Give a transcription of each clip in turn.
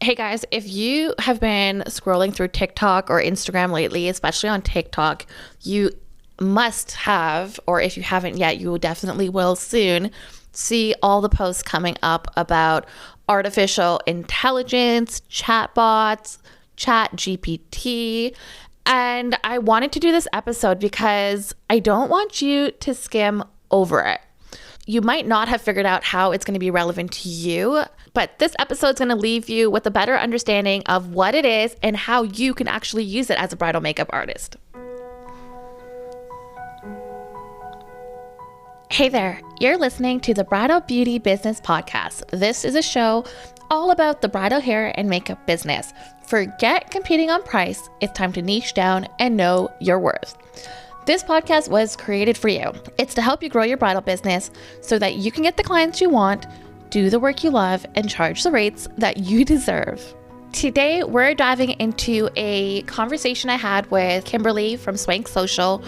Hey guys, if you have been scrolling through TikTok or Instagram lately, especially on TikTok, you must have, or if you haven't yet, you definitely will soon, see all the posts coming up about artificial intelligence, chatbots, chat GPT. And I wanted to do this episode because I don't want you to skim over it. You might not have figured out how it's going to be relevant to you, but this episode is going to leave you with a better understanding of what it is and how you can actually use it as a bridal makeup artist. Hey there, you're listening to the Bridal Beauty Business Podcast. This is a show all about the bridal hair and makeup business. Forget competing on price. It's time to niche down and know your worth. This podcast was created for you. It's to help you grow your bridal business so that you can get the clients you want, do the work you love, and charge the rates that you deserve. Today, we're diving into a conversation I had with Kimberly from Swank Social,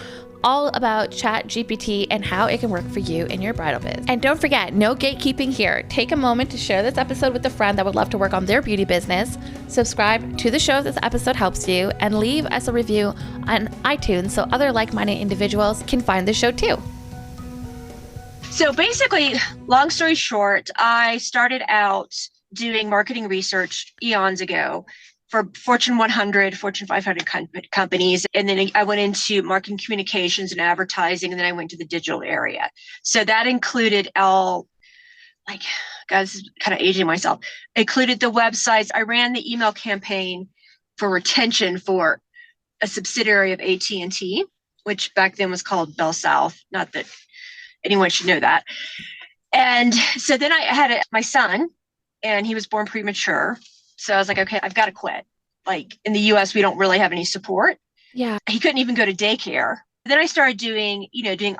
all about Chat GPT and how it can work for you in your bridal biz. And don't forget, no gatekeeping here. Take a moment to share this episode with a friend that would love to work on their beauty business. Subscribe to the show if this episode helps you, and leave us a review on iTunes so other like-minded individuals can find the show too. So basically, long story short, I started out doing marketing research eons ago for Fortune 100, Fortune 500 companies. And then I went into marketing communications and advertising, and then I went to the digital area. So that included guys, kind of aging myself, included the websites. I ran the email campaign for retention for a subsidiary of AT&T, which back then was called Bell South. Not that anyone should know that. And so then I had my son, and he was born premature. So I was like, okay, I've got to quit. Like in the US, we don't really have any support. Yeah. He couldn't even go to daycare. Then I started doing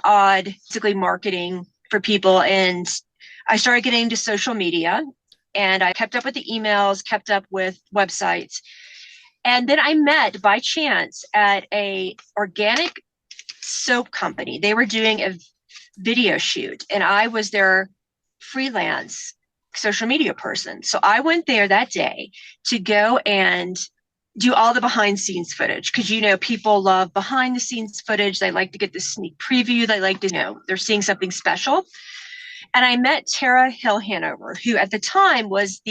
odd, basically marketing for people. And I started getting into social media, and I kept up with the emails, kept up with websites. And then I met by chance at a organic soap company. They were doing a video shoot, and I was their freelance social media person. So I went there that day to go and do all the behind scenes footage, because people love behind the scenes footage. They like to get the sneak preview. They like to know they're seeing something special. And I met Tara Hill Hanover, who at the time was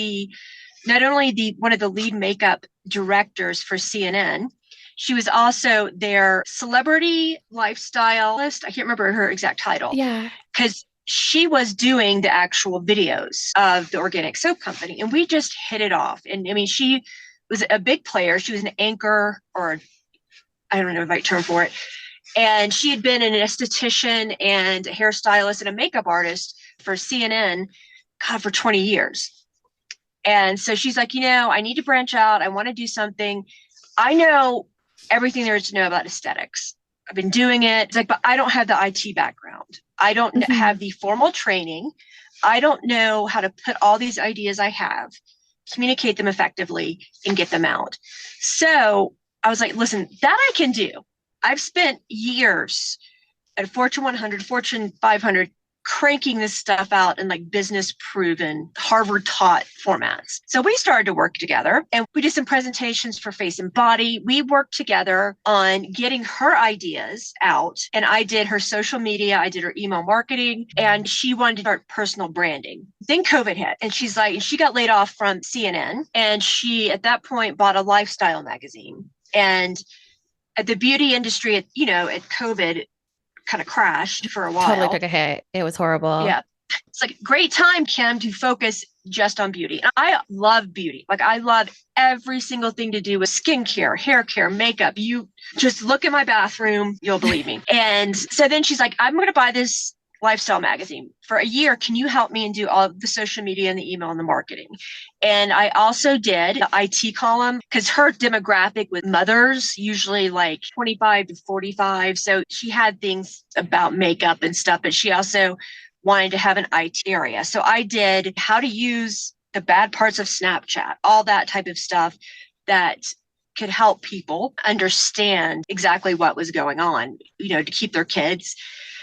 not only one of the lead makeup directors for CNN, she was also their celebrity lifestylist. I can't remember her exact title. Yeah. Because she was doing the actual videos of the organic soap company, and we just hit it off. And I mean, she was a big player. She was an anchor, or I don't know the right term for it. And she had been an esthetician and a hairstylist and a makeup artist for CNN, for 20 years. And so she's like, I need to branch out. I want to do something. I know everything there is to know about aesthetics. I've been doing it. It's like, but I don't have the IT background. I don't have the formal training. I don't know how to put all these ideas I have, communicate them effectively, and get them out. So I was like, listen, that I can do. I've spent years at Fortune 100, Fortune 500, cranking this stuff out in like business proven, Harvard taught formats. So we started to work together, and we did some presentations for Face and Body. We worked together on getting her ideas out, and I did her social media. I did her email marketing, and she wanted to start personal branding. Then COVID hit, and she got laid off from CNN, and she at that point bought a lifestyle magazine. And at the beauty industry, at COVID, kind of crashed for a while. Totally took a hit. It was horrible. Yeah. It's like great time, Kim, to focus just on beauty. And I love beauty. Like I love every single thing to do with skincare, hair care, makeup. You just look at my bathroom, you'll believe me. And so then she's like, I'm going to buy this lifestyle magazine for a year. Can you help me and do all of the social media and the email and the marketing? And I also did the IT column, because her demographic with mothers, usually like 25 to 45. So she had things about makeup and stuff, but she also wanted to have an IT area. So I did how to use the bad parts of Snapchat, all that type of stuff that could help people understand exactly what was going on, to keep their kids.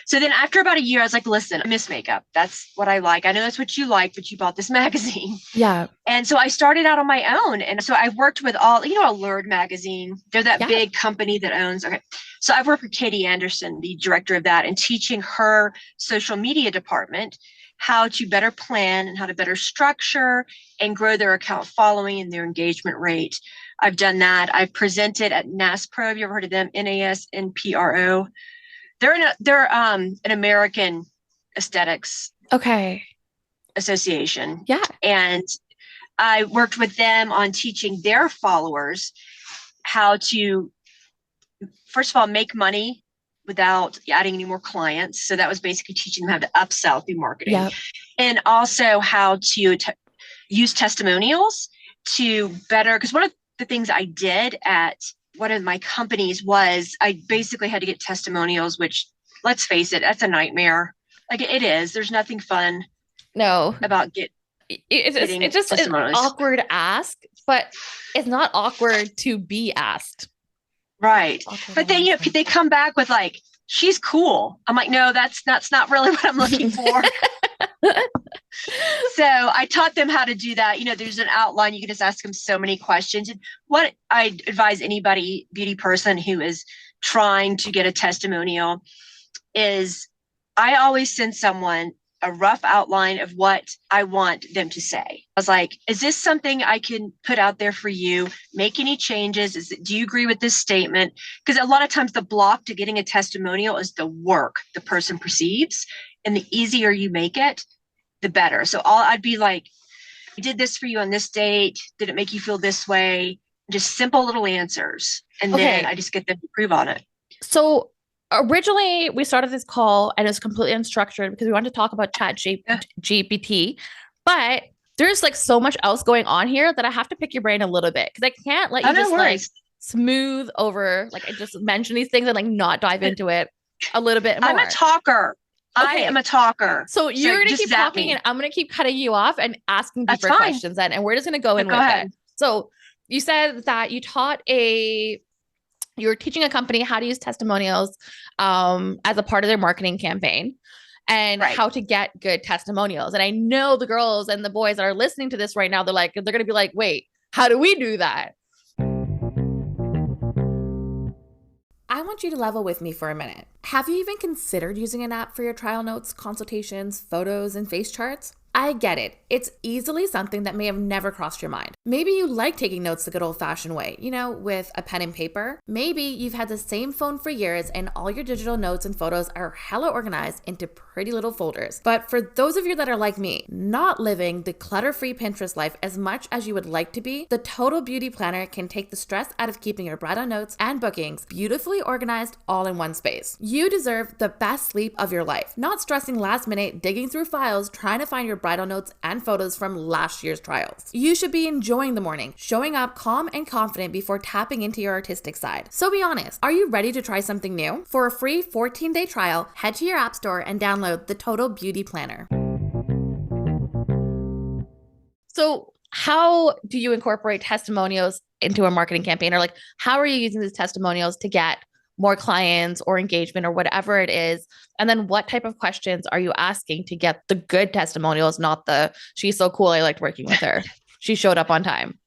So then after about a year, I was like, listen, I miss makeup. That's what I like. I know that's what you like, but you bought this magazine. Yeah. And so I started out on my own. And so I've worked with Allured magazine. They're that Yeah. big company that owns. Okay. So I've worked with Katie Anderson, the director of that, and teaching her social media department how to better plan and how to better structure and grow their account following and their engagement rate. I've done that. I've presented at NASPRO. Have you ever heard of them? NASNPRO. They're an American aesthetics Okay. association. Yeah. And I worked with them on teaching their followers how to, first of all, make money without adding any more clients. So that was basically teaching them how to upsell through marketing. Yeah. And also how to use testimonials to better, because one of the things I did at one of my companies was I basically had to get testimonials, which, let's face it, that's a nightmare. Like it is. There's nothing fun No. about It's just an awkward ask, but it's not awkward to be asked. Right. But then, they come back with like, she's cool. I'm like, no, that's not really what I'm looking for. So I taught them how to do that. There's an outline. You can just ask them so many questions. And what I advise anybody, beauty person who is trying to get a testimonial, is I always send someone a rough outline of what I want them to say. I was like, is this something I can put out there for you? Make any changes? Do you agree with this statement? Because a lot of times the block to getting a testimonial is the work the person perceives. And the easier you make it, the better. So I'd be like, I did this for you on this date. Did it make you feel this way? Just simple little answers. And then I just get them to prove on it. So originally we started this call and it was completely unstructured because we wanted to talk about GPT, but there's like so much else going on here that I have to pick your brain a little bit because I can't let you just like smooth over, like I just mention these things and like not dive into it a little bit more. I'm a talker. Okay. I am a talker. So you're going to keep talking and I'm going to keep cutting you off and asking deeper questions then. And we're just going to go in with it. So you said that you were teaching a company how to use testimonials as a part of their marketing campaign and how to get good testimonials. And I know the girls and the boys that are listening to this right now, they're going to be like, wait, how do we do that? I want you to level with me for a minute. Have you even considered using an app for your trial notes, consultations, photos, and face charts? I get it. It's easily something that may have never crossed your mind. Maybe you like taking notes the good old-fashioned way, with a pen and paper. Maybe you've had the same phone for years and all your digital notes and photos are hella organized into pretty little folders. But for those of you that are like me, not living the clutter-free Pinterest life as much as you would like to be, the Total Beauty Planner can take the stress out of keeping your bridal notes and bookings beautifully organized all in one space. You deserve the best sleep of your life, not stressing last minute digging through files trying to find your bridal notes and photos from last year's trials. You should be enjoying the morning, showing up calm and confident before tapping into your artistic side. So be honest, are you ready to try something new? For a free 14-day trial, head to your app store and download the Total Beauty Planner. So how do you incorporate testimonials into a marketing campaign? Or like, how are you using these testimonials to get more clients or engagement or whatever it is? And then what type of questions are you asking to get the good testimonials, not the, she's so cool, I liked working with her, she showed up on time?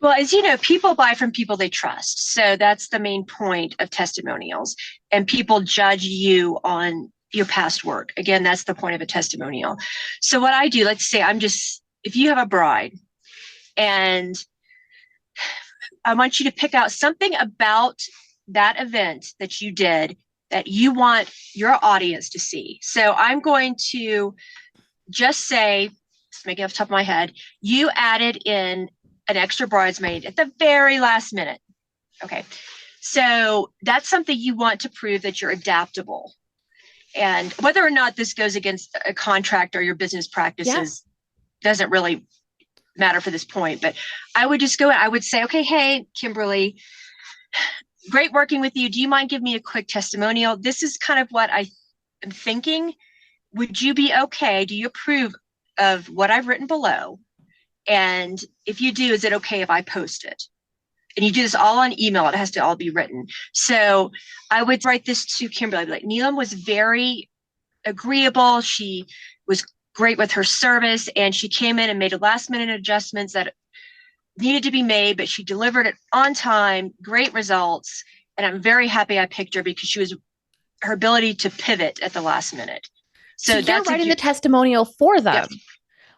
Well, as you know, people buy from people they trust. So that's the main point of testimonials. And people judge you on your past work. Again, that's the point of a testimonial. So what I do, let's say if you have a bride and I want you to pick out something about that event that you did that you want your audience to see. So I'm going to just say, just make it off the top of my head, you added in an extra bridesmaid at the very last minute. Okay. So that's something you want to prove that you're adaptable. And whether or not this goes against a contract or your business practices doesn't really matter for this point. But I would just I would say, okay, hey, Kimberly, great working with you. Do you mind giving me a quick testimonial? This is kind of what I am thinking. Would you be okay? Do you approve of what I've written below? And if you do, is it okay if I post it? And you do this all on email. It has to all be written. So I would write this to Kimberly. I'd be like, Neelam was very agreeable. She was great with her service, and she came in and made last minute adjustments that needed to be made, but she delivered it on time, great results. And I'm very happy I picked her because her ability to pivot at the last minute. So you're writing the testimonial for them.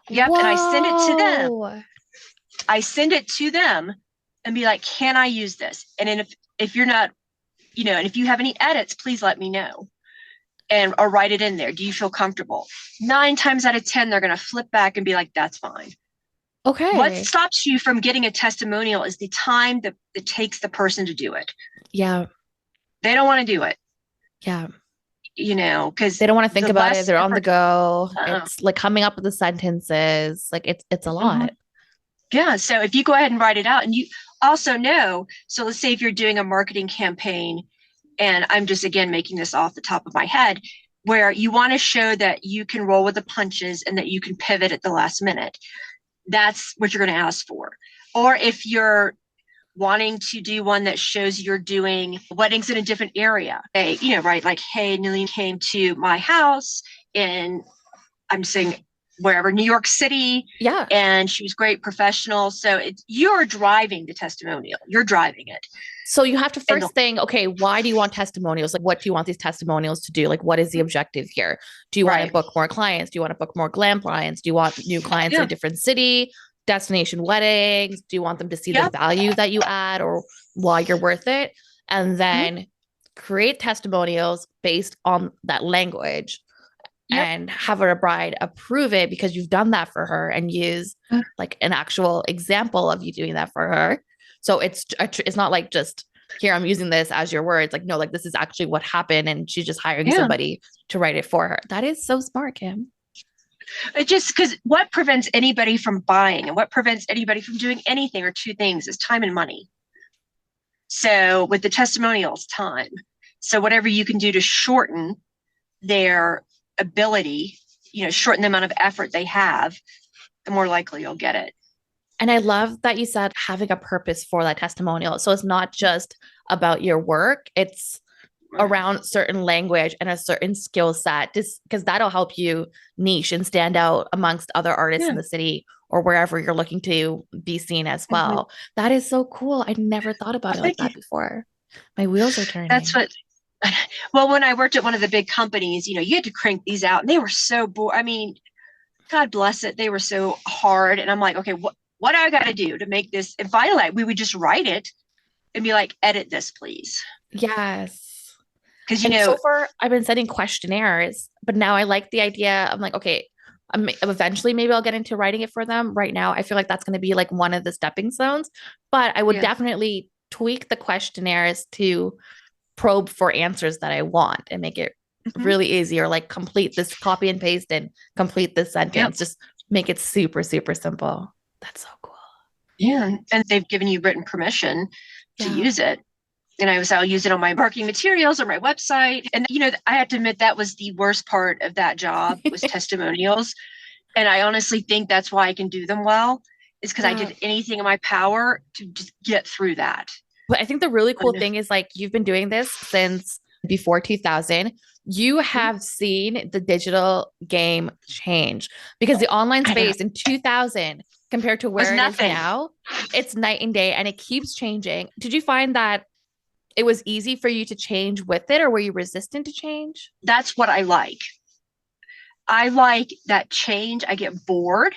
Yep. Whoa. And I send it to them. I send it to them and be like, can I use this? And then if you're not, and if you have any edits, please let me know. Or write it in there. Do you feel comfortable? 9 times out of 10, they're going to flip back and be like, that's fine. Okay. What stops you from getting a testimonial is the time that it takes the person to do it. Yeah. They don't want to do it. Yeah. Because they don't want to think about it. They're on the go. It's like coming up with the sentences. Like it's a lot. Mm-hmm. Yeah. So if you go ahead and write it out, and you also know, so let's say if you're doing a marketing campaign, and I'm just, again, making this off the top of my head, where you want to show that you can roll with the punches and that you can pivot at the last minute. That's what you're going to ask for. Or if you're wanting to do one that shows you're doing weddings in a different area, right? Like, hey, Neelam came to my house in, I'm saying wherever, New York City. Yeah. And she was great, professional. So you're driving the testimonial. You're driving it. So you have to first think, okay, why do you want testimonials? Like, what do you want these testimonials to do? Like, what is the objective here? Do you want to book more clients? Do you want to book more glam clients? Do you want new clients in a different city, destination weddings? Do you want them to see the value that you add or why you're worth it? And then create testimonials based on that language and have a bride approve it because you've done that for her, and use like an actual example of you doing that for her. So it's not like just here, I'm using this as your words. Like, no, like this is actually what happened, and she's just hiring somebody to write it for her. That is so smart, Kim. It just, because what prevents anybody from buying and what prevents anybody from doing anything or two things is time and money. So with the testimonials, time. So whatever you can do to shorten their ability, shorten the amount of effort they have, the more likely you'll get it. And I love that you said having a purpose for that testimonial. So it's not just about your work. It's around certain language and a certain skill set, just because that'll help you niche and stand out amongst other artists in the city or wherever you're looking to be seen as well. That is so cool. I never thought about it like that before. My wheels are turning. That's what, well, when I worked at one of the big companies, you had to crank these out, and they were so bored. I mean, God bless it. They were so hard. And I'm like, okay, what do I got to do to make this? And finally, we would just write it and be like, edit this, please. Yes. Because, so far I've been sending questionnaires, but now I like the idea. I'm like, okay, eventually maybe I'll get into writing it for them. Right now, I feel like that's going to be like one of the stepping stones, but I would definitely tweak the questionnaires to probe for answers that I want and make it really easy, or like complete this, copy and paste and complete this sentence. Just make it super, super simple. That's so cool. Yeah. And they've given you written permission to use it. And I'll use it on my marketing materials or my website. And, I have to admit that was the worst part of that job was testimonials. And I honestly think that's why I can do them well, is because I did anything in my power to just get through that. But I think the really cool thing is, like, you've been doing this since before 2000. You have seen the digital game change, because the online space in 2000 compared to where it is now, it's night and day, and it keeps changing. Did you find that it was easy for you to change with it, or were you resistant to change? That's what I like. I like that change. I get bored,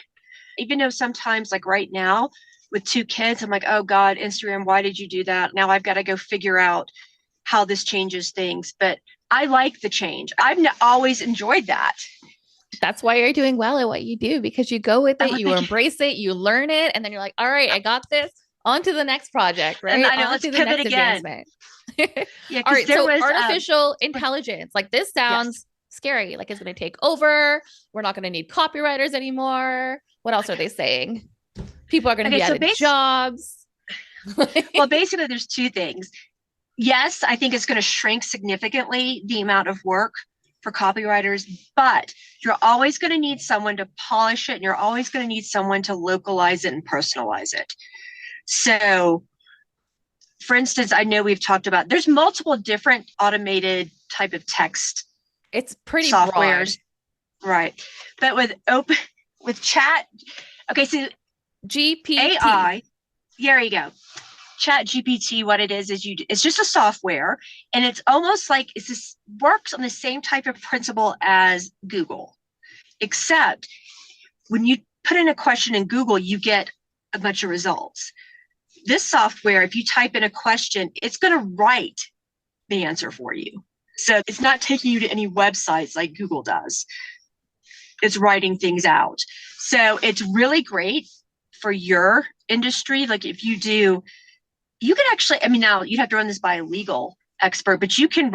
even though sometimes, like right now with 2 kids, I'm like, oh God, Instagram, why did you do that? Now I've got to go figure out how this changes things. But I like the change. I've always enjoyed that. That's why you're doing well at what you do, because you go with it, you embrace it, you learn it, and then you're like, all right, I got this. On to the next project, right? And I know, on let's to the pivot next again. advancement. All right, so artificial intelligence, like this sounds scary. Like it's going to take over. We're not going to need copywriters anymore. What else are they saying? People are going to be out of jobs. Well, basically, there's 2 things. Yes, I think it's going to shrink significantly the amount of work for copywriters, but you're always going to need someone to polish it, and you're always going to need someone to localize it and personalize it. So For instance, I know we've talked about, there's multiple different automated type of text It's pretty broad. softwares, right? But with chat, okay, so GPT. AI, there you go. Chat GPT, what it is it's just a software, and it's almost like it's this works on the same type of principle as Google, except when you put in a question in Google, you get a bunch of results. This software, if you type in a question, it's going to write the answer for you. So it's not taking you to any websites like Google does. It's writing things out. So it's really great for your industry. Like if you do, you can actually, I mean, now you'd have to run this by a legal expert, but you could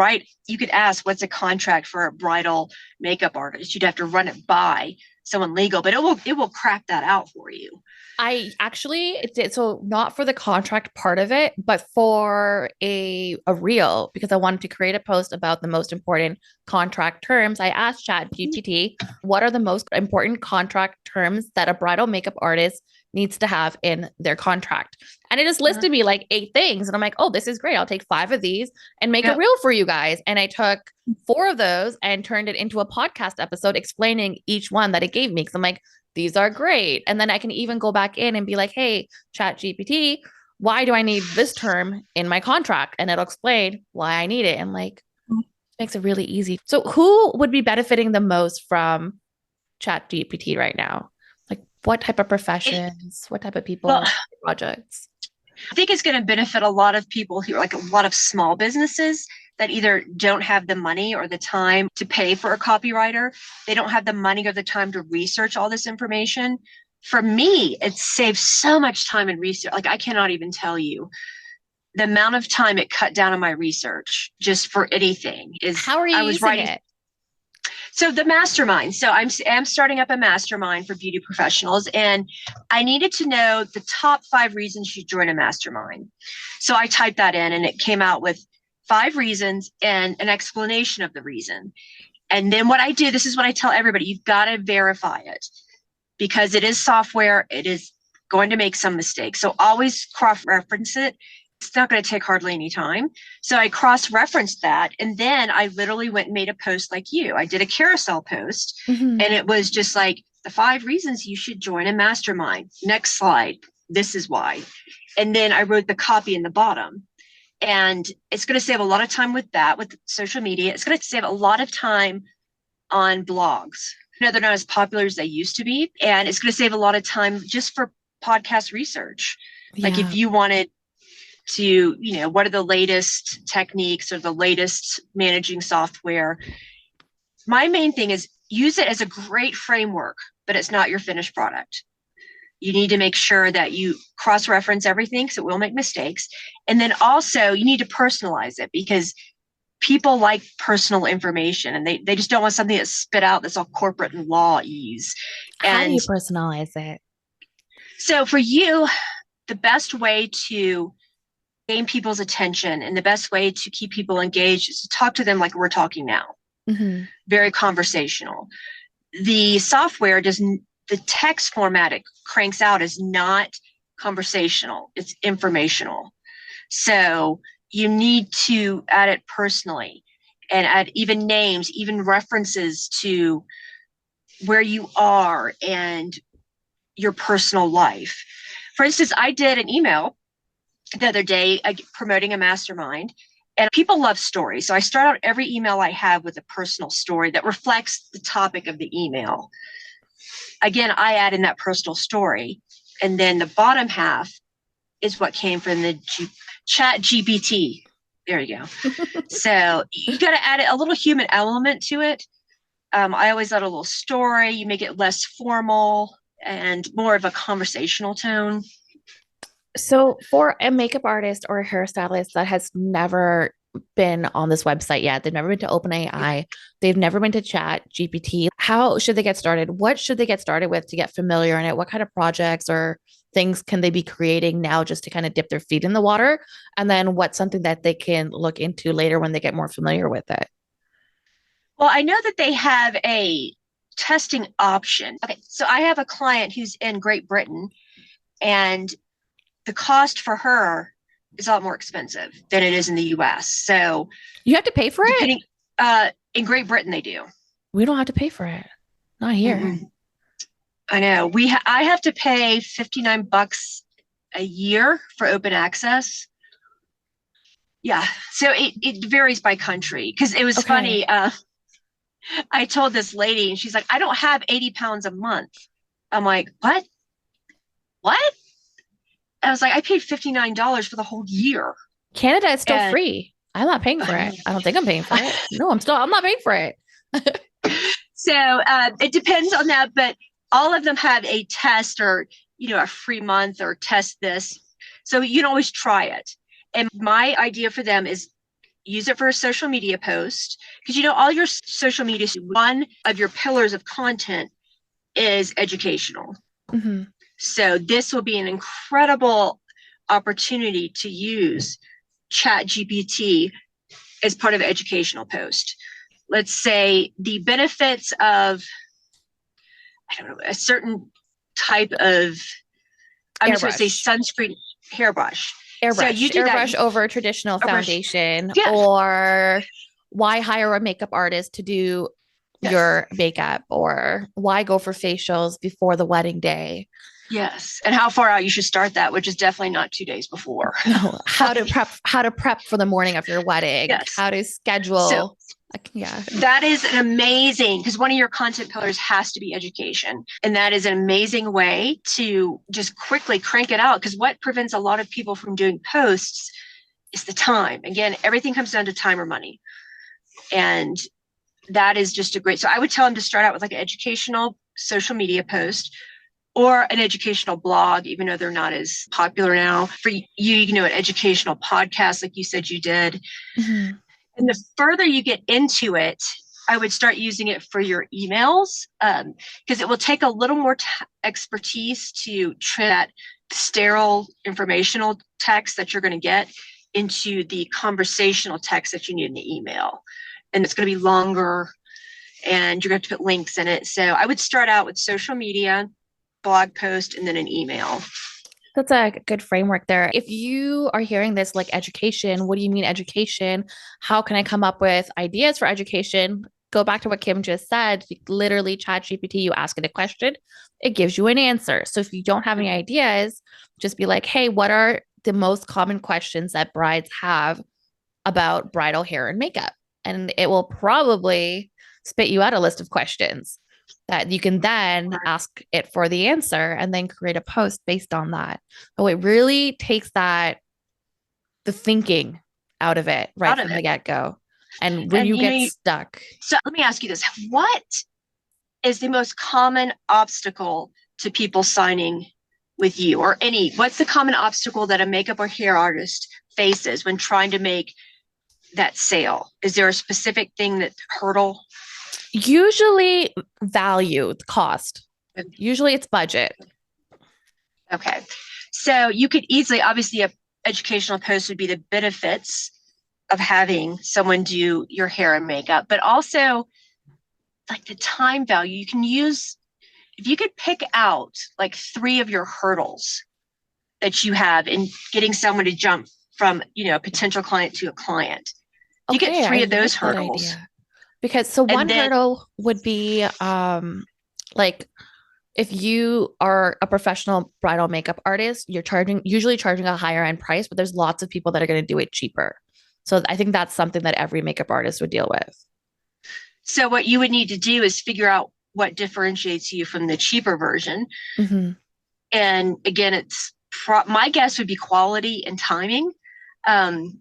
ask what's a contract for a bridal makeup artist. You'd have to run it by someone legal, but it will crack that out for you. I actually did so not for the contract part of it, but for a reel because I wanted to create a post about the most important contract terms. I asked Chat GPT what are the most important contract terms that a bridal makeup artist needs to have in their contract. And it just listed me like 8 things. And I'm like, oh, this is great. I'll take 5 of these and make a reel for you guys. And I took 4 of those and turned it into a podcast episode explaining each one that it gave me. Cause I'm like, these are great. And then I can even go back in and be like, hey, Chat GPT, why do I need this term in my contract? And it'll explain why I need it. And like, makes it really easy. So who would be benefiting the most from Chat GPT right now? Like what type of professions, what type of people, Well, projects? I think it's going to benefit a lot of people who are like a lot of small businesses that either don't have the money or the time to pay for a copywriter. They don't have the money or the time to research all this information. For me, it saves so much time in research. Like I cannot even tell you the amount of time it cut down on my research just for anything is. How are you I was using writing it? So the mastermind. So I'm starting up a mastermind for beauty professionals, and I needed to know the top 5 reasons you join a mastermind. So I typed that in, and it came out with 5 reasons and an explanation of the reason. And then what I do, this is what I tell everybody: you've got to verify it because it is software. It is going to make some mistakes. So always cross-reference it. It's not going to take hardly any time. So I cross-referenced that. And then I literally went and made a post like you. I did a carousel post, Mm-hmm. and it was just like the 5 reasons you should join a mastermind. Next slide. This is why. And then I wrote the copy in the bottom. And it's going to save a lot of time with that, with social media. It's going to save a lot of time on blogs. No, they're not as popular as they used to be. And it's going to save a lot of time just for podcast research. Like if you wanted to, what are the latest techniques or the latest managing software? My main thing is use it as a great framework, but it's not your finished product. You need to make sure that you cross-reference everything because it will make mistakes. And then also you need to personalize it because people like personal information and they just don't want something that's spit out that's all corporate and law ease. How do And you personalize it? so for you, the best way to gain people's attention and the best way to keep people engaged is to talk to them like we're talking now. Mm-hmm. Very conversational. The software doesn't, the text format it cranks out is not conversational, it's informational. So you need to add it personally and add even names, even references to where you are and your personal life. For instance, I did an email the other day promoting a mastermind, and people love stories. So I start out every email I have with a personal story that reflects the topic of the email. Again, I add in that personal story. And then the bottom half is what came from the Chat GPT. There you go. So you got to add a little human element to it. I always add a little story. You make it less formal and more of a conversational tone. So for a makeup artist or a hairstylist that has never been on this website yet, they've never been to OpenAI, they've never been to Chat GPT, how should they get started? What should they get started with to get familiar in it? What kind of projects or things can they be creating now just to kind of dip their feet in the water? And then what's something that they can look into later when they get more familiar with it? Well, I know that they have a testing option. Okay, so I have a client who's in Great Britain, and the cost for her it's a lot more expensive than it is in the US. So You have to pay for it? depending, in Great Britain, they do. We don't have to pay for it. Not here. Mm-mm. I know. I have to pay $59 a year for open access. Yeah. So it varies by country because it was Okay. funny. I told this lady and she's like, I don't have 80 pounds a month. I'm like, what? What? I was like, I paid $59 for the whole year. Canada is still And free. I'm not paying for it. I don't think I'm paying for it. No, I'm not paying for it. so it depends on that, but all of them have a test or, a free month or test this. So you can always try it. And my idea for them is use it for a social media post because, all your social media, one of your pillars of content is educational. Mm-hmm. So this will be an incredible opportunity to use Chat GPT as part of an educational post. Let's say the benefits of, I don't know, a certain type of, I'm just going to say sunscreen hairbrush. So you do airbrush over traditional foundation, yeah. or why hire a makeup artist to do your makeup, or why go for facials before the wedding day. Yes. And how far out you should start that, which is definitely not 2 days before. No, how to prep for the morning of your wedding, yes. How to schedule. So, yeah. That is an amazing, because one of your content pillars has to be education. And that is an amazing way to just quickly crank it out. Because what prevents a lot of people from doing posts is the time. Again, everything comes down to time or money. And that is just a great, so I would tell them to start out with like an educational social media post or an educational blog, even though they're not as popular now. For you, an educational podcast, like you said you did. Mm-hmm. And the further you get into it, I would start using it for your emails because it will take a little more expertise to turn that sterile informational text that you're going to get into the conversational text that you need in the email. And it's going to be longer and you're going to have to put links in it. So I would start out with social media, blog post, and then an email. That's a good framework there. If you are hearing this like education, what do you mean education? How can I come up with ideas for education? Go back to what Kim just said. You literally Chat GPT, you ask it a question, it gives you an answer. So if you don't have any ideas, just be like, hey, what are the most common questions that brides have about bridal hair and makeup? And it will probably spit you out a list of questions that you can then ask it for the answer and then create a post based on that. Oh, it really takes the thinking out of it right from the get-go. And when you get stuck. So let me ask you this. What is the most common obstacle to people signing with you or what's the common obstacle that a makeup or hair artist faces when trying to make that sale? Is there a specific thing that hurdle? Usually value, the cost. Usually it's budget. Okay. So you could easily, obviously a educational post would be the benefits of having someone do your hair and makeup, but also like the time value. You can use, if you could pick out like 3 of your hurdles that you have in getting someone to jump from, a potential client to a client. You get 3 of those hurdles. Because one hurdle would be like if you are a professional bridal makeup artist, you're usually charging a higher end price, but there's lots of people that are going to do it cheaper. So I think that's something that every makeup artist would deal with. So what you would need to do is figure out what differentiates you from the cheaper version. Mm-hmm. And again, it's my guess would be quality and timing. And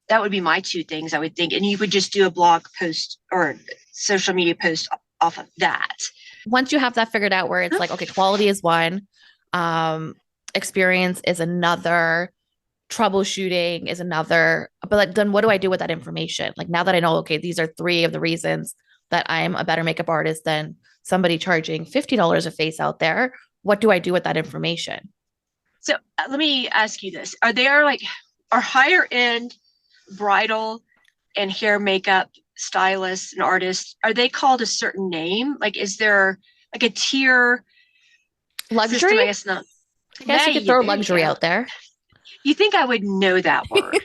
that would be my 2 things I would think. And you would just do a blog post or social media post off of that. Once you have that figured out where it's like, okay, quality is one, experience is another, troubleshooting is another, but like, then what do I do with that information? Like now that I know, okay, these are 3 of the reasons that I'm a better makeup artist than somebody charging $50 a face out there, what do I do with that information? So let me ask you this. Are higher end bridal and hair makeup stylists and artists, are they called a certain name? Like, is there like a tier luxury? system? I guess not. I guess you could throw luxury out there. You think I would know that word.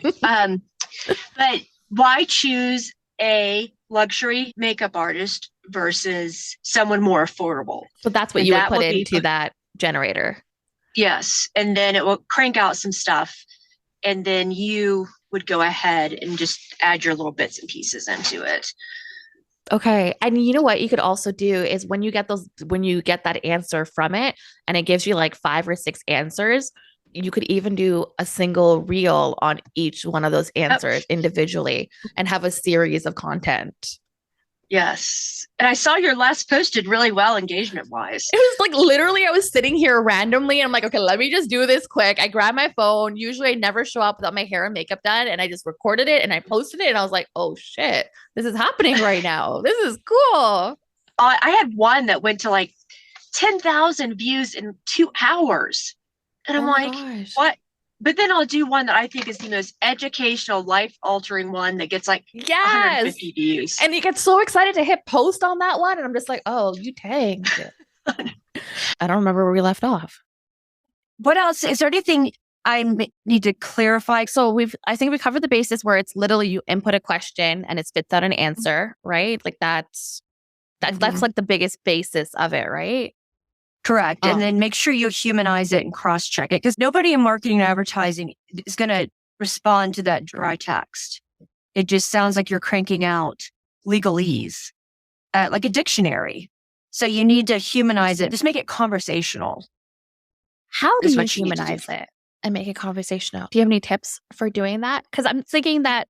But why choose a luxury makeup artist versus someone more affordable? So that's what you would put into that generator. Yes. And then it will crank out some stuff. And then you would go ahead and just add your little bits and pieces into it. Okay. And you know what you could also do is when you get that answer from it and it gives you like 5 or 6 answers, you could even do a single reel on each one of those answers individually and have a series of content. Yes. And I saw your last post did really well engagement wise. It was like literally I was sitting here randomly and I'm like, okay, let me just do this quick. I grabbed my phone. Usually I never show up without my hair and makeup done. And I just recorded it and I posted it. And I was like, oh shit, this is happening right now. This is cool. I had one that went to like 10,000 views in 2 hours. And I'm like, what? But then I'll do one that I think is the most educational, life-altering one that gets like 150 views. And you get so excited to hit post on that one. And I'm just like, oh, you tanked. I don't remember where we left off. What else? Is there anything I need to clarify? So I think we covered the basis where it's literally you input a question and it spits out an answer, right? Like that's like the biggest basis of it, right? Correct. And then make sure you humanize it and cross-check it because nobody in marketing and advertising is going to respond to that dry text. It just sounds like you're cranking out legalese, like a dictionary. So you need to humanize it. Just make it conversational. How do you humanize it and make it conversational? Do you have any tips for doing that? Because I'm thinking that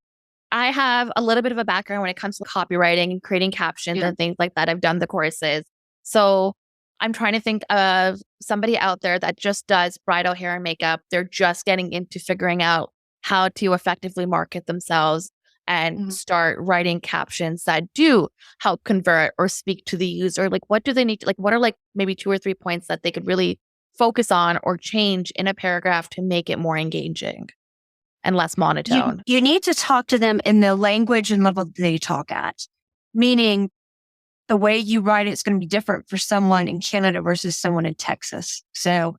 I have a little bit of a background when it comes to copywriting and creating captions and things like that. I've done the courses. So I'm trying to think of somebody out there that just does bridal hair and makeup. They're just getting into figuring out how to effectively market themselves and start writing captions that do help convert or speak to the user. Like, what do they need? Like, what are like maybe 2 or 3 points that they could really focus on or change in a paragraph to make it more engaging and less monotone? You need to talk to them in the language and level they talk at, meaning the way you write it's going to be different for someone in Canada versus someone in Texas. So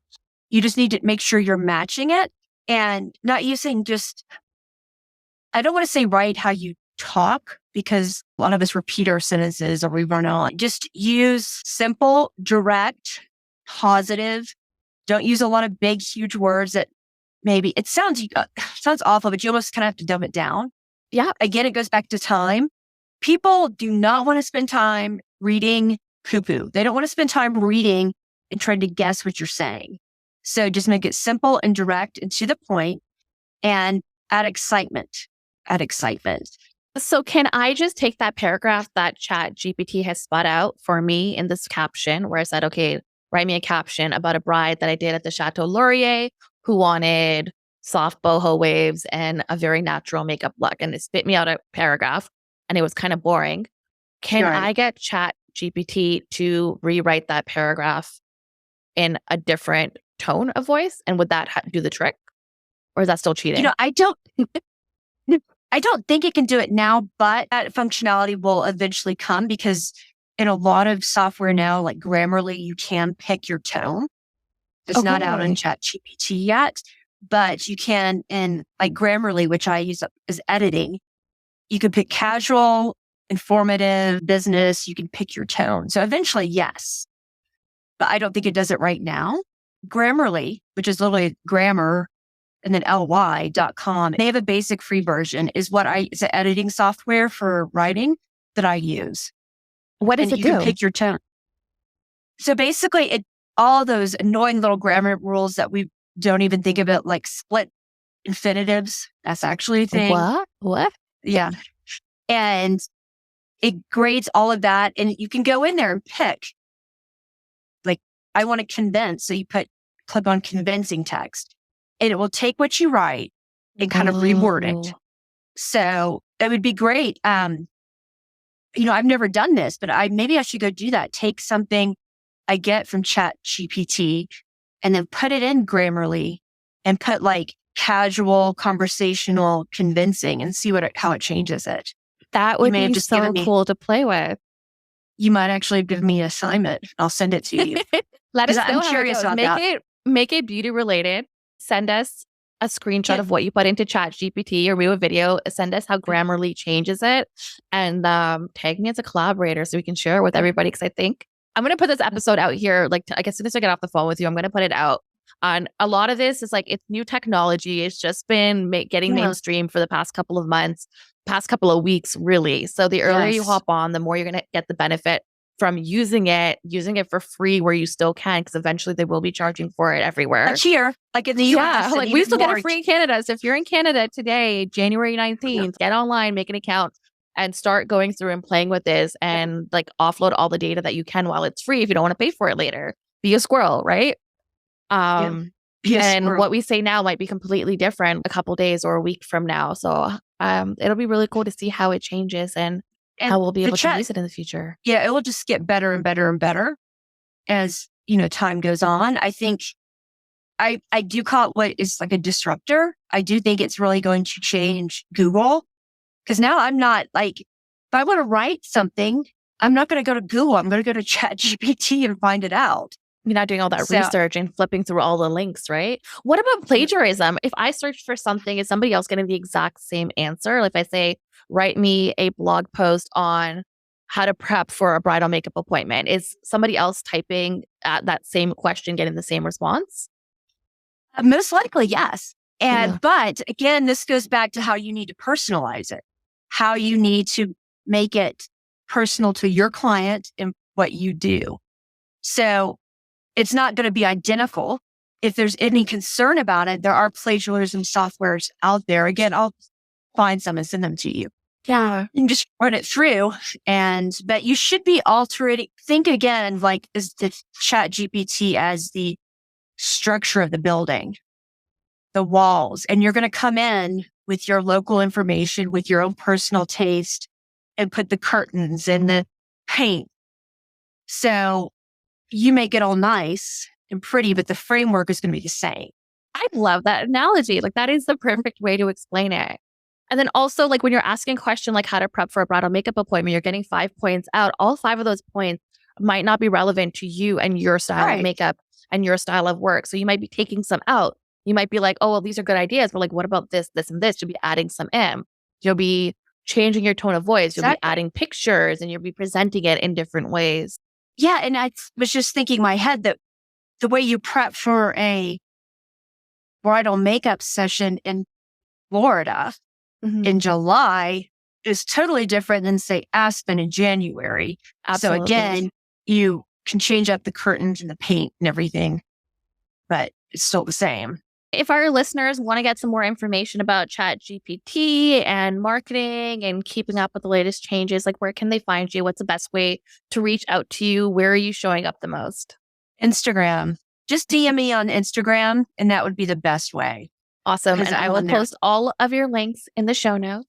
you just need to make sure you're matching it and not using I don't want to say write how you talk because a lot of us repeat our sentences or we run on. Just use simple, direct, positive. Don't use a lot of big, huge words that maybe it sounds awful, but you almost kind of have to dumb it down. Yeah. Again, it goes back to time. People do not want to spend time reading poo-poo. They don't want to spend time reading and trying to guess what you're saying. So just make it simple and direct and to the point and add excitement. So can I just take that paragraph that Chat GPT has spot out for me in this caption where I said, okay, write me a caption about a bride that I did at the Chateau Laurier who wanted soft boho waves and a very natural makeup look. And it spit me out a paragraph and it was kind of boring. Can I get Chat GPT to rewrite that paragraph in a different tone of voice? And would that do the trick? Or is that still cheating? I don't think it can do it now, but that functionality will eventually come because in a lot of software now, like Grammarly, you can pick your tone. It's not out on Chat GPT yet, but you can in like Grammarly, which I use as editing. You can pick casual, informative, business. You can pick your tone. So eventually, yes. But I don't think it does it right now. Grammarly, which is literally grammar and then ly.com, they have a basic free version it's an editing software for writing that I use. What does it do? You can pick your tone. So basically, all those annoying little grammar rules that we don't even think of it, like split infinitives, that's actually a thing. What? Yeah. And it grades all of that. And you can go in there and pick, like, I want to condense. So you click on condensing text and it will take what you write and kind of reword it. So that would be great. I've never done this, but maybe I should go do that. Take something I get from Chat GPT and then put it in Grammarly and put like casual, conversational, convincing and see how it changes it. That would be so cool to play with. You might actually give me an assignment. I'll send it to you. Let us know. I'm curious about that. make it beauty related. Send us a screenshot of what you put into Chat GPT or we have a video. Send us how Grammarly changes it and tag me as a collaborator so we can share it with everybody. Because I think I'm going to put this episode out here. Like, I guess as soon as I get off the phone with you, I'm going to put it out. On a lot of this is like it's new technology. It's just been getting mainstream for the past couple of months, past couple of weeks, really. So the earlier you hop on, the more you're going to get the benefit from using it for free where you still can, because eventually they will be charging for it everywhere. Like here, like in the US. Yeah, like we still get it free in Canada. So if you're in Canada today, January 19th, get online, make an account, and start going through and playing with this and like offload all the data that you can while it's free if you don't want to pay for it later. Be a squirrel, right? And what we say now might be completely different a couple days or a week from now. So it'll be really cool to see how it changes and how we'll be able to use it in the future. Yeah, it will just get better and better and better as, time goes on. I think I do call it what is like a disruptor. I do think it's really going to change Google, because now I'm not like, if I want to write something, I'm not going to go to Google. I'm going to go to Chat GPT and find it out. You're not doing all that research and flipping through all the links, right? What about plagiarism? If I search for something, is somebody else getting the exact same answer? Like if I say, write me a blog post on how to prep for a bridal makeup appointment, is somebody else typing at that same question getting the same response? Most likely, yes. But again, this goes back to how you need to personalize it, how you need to make it personal to your client and what you do. So it's not going to be identical. If there's any concern about it, there are plagiarism softwares out there. Again, I'll find some and send them to you. Yeah. You can just run it through. But you should be altering. Think again, like is the Chat GPT as the structure of the building, the walls, and you're going to come in with your local information, with your own personal taste, and put the curtains and the paint. So you make it all nice and pretty, but the framework is going to be the same. I love that analogy. Like that is the perfect way to explain it. And then also like when you're asking a question like how to prep for a bridal makeup appointment, you're getting 5 points out. All 5 of those points might not be relevant to you and your style of makeup and your style of work. So you might be taking some out. You might be like, oh, well, these are good ideas. But like, what about this, this, and this? You'll be adding some in. You'll be changing your tone of voice. You'll be adding pictures and you'll be presenting it in different ways. Yeah. And I was just thinking in my head that the way you prep for a bridal makeup session in Florida in July is totally different than, say, Aspen in January. Absolutely. So again, you can change up the curtains and the paint and everything, but it's still the same. If our listeners want to get some more information about Chat GPT and marketing and keeping up with the latest changes, like where can they find you? What's the best way to reach out to you? Where are you showing up the most? Instagram. Just DM me on Instagram, and that would be the best way. Awesome. And I will post all of your links in the show notes.